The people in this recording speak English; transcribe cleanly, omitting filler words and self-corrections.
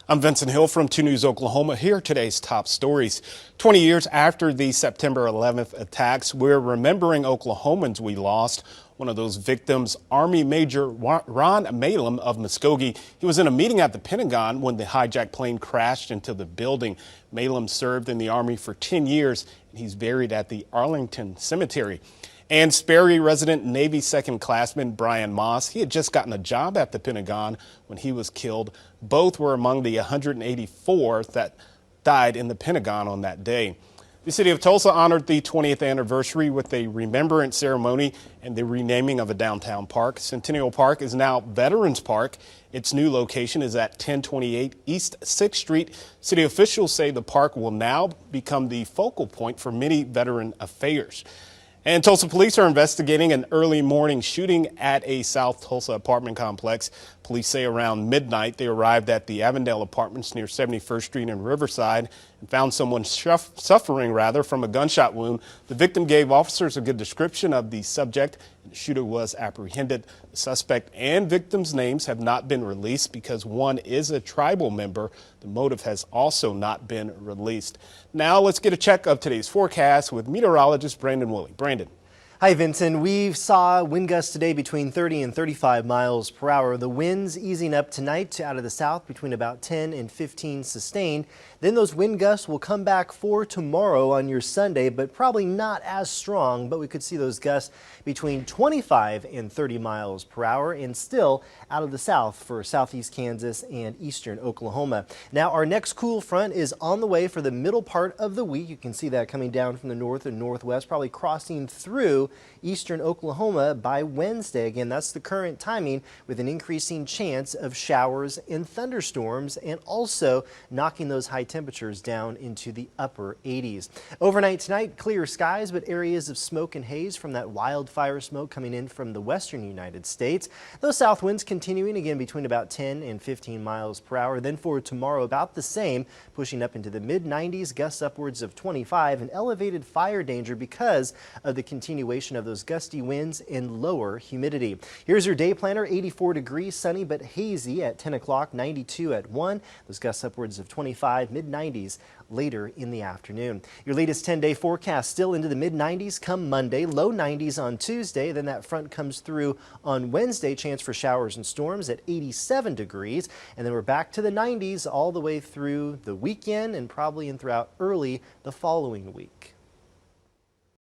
I'm Vincent Hill from 2 News Oklahoma. Here are today's top stories. 20 years after the September 11th attacks, we're remembering Oklahomans we lost. One of those victims, Army Major Ron Malum of Muskogee. He was in a meeting at the Pentagon when the hijacked plane crashed into the building. Malum served in the Army for 10 years, and he's buried at the Arlington Cemetery. And Sperry resident Navy second classman Brian Moss, he had just gotten a job at the Pentagon when he was killed. Both were among the 184 that died in the Pentagon on that day. The city of Tulsa honored the 20th anniversary with a remembrance ceremony and the renaming of a downtown park. Centennial Park is now Veterans Park. Its new location is at 1028 East 6th Street. City officials say the park will now become the focal point for many veteran affairs. And Tulsa police are investigating an early morning shooting at a South Tulsa apartment complex. Police say around midnight they arrived at the Avondale Apartments near 71st Street in Riverside and found someone suffering from a gunshot wound. The victim gave officers a good description of the subject, and the shooter was apprehended. The suspect and victim's names have not been released because one is a tribal member. The motive has also not been released. Now let's get a check of today's forecast with meteorologist Brandon Woolley. Brandon. Hi, Vincent. We saw wind gusts today between 30 and 35 miles per hour. The winds easing up tonight out of the south between about 10 and 15 sustained. Then those wind gusts will come back for tomorrow on your Sunday, but probably not as strong. But we could see those gusts between 25 and 30 miles per hour and still out of the south for southeast Kansas and eastern Oklahoma. Now, our next cool front is on the way for the middle part of the week. You can see that coming down from the north and northwest, probably crossing through eastern Oklahoma by Wednesday. Again, that's the current timing, with an increasing chance of showers and thunderstorms, and also knocking those high temperatures down into the upper 80s. Overnight tonight, clear skies, but areas of smoke and haze from that wildfire smoke coming in from the western United States. Those south winds continuing again between about 10 and 15 miles per hour. Then for tomorrow, about the same, pushing up into the mid-90s, gusts upwards of 25, and elevated fire danger because of the continuation of those gusty winds and lower humidity. Here's your day planner: 84 degrees, sunny but hazy at 10 o'clock, 92 at 1. Those gusts upwards of 25, mid-90s later in the afternoon. Your latest 10-day forecast still into the mid-90s come Monday, low 90s on Tuesday. Then that front comes through on Wednesday, chance for showers and storms at 87 degrees. And then we're back to the 90s all the way through the weekend and probably in throughout early the following week.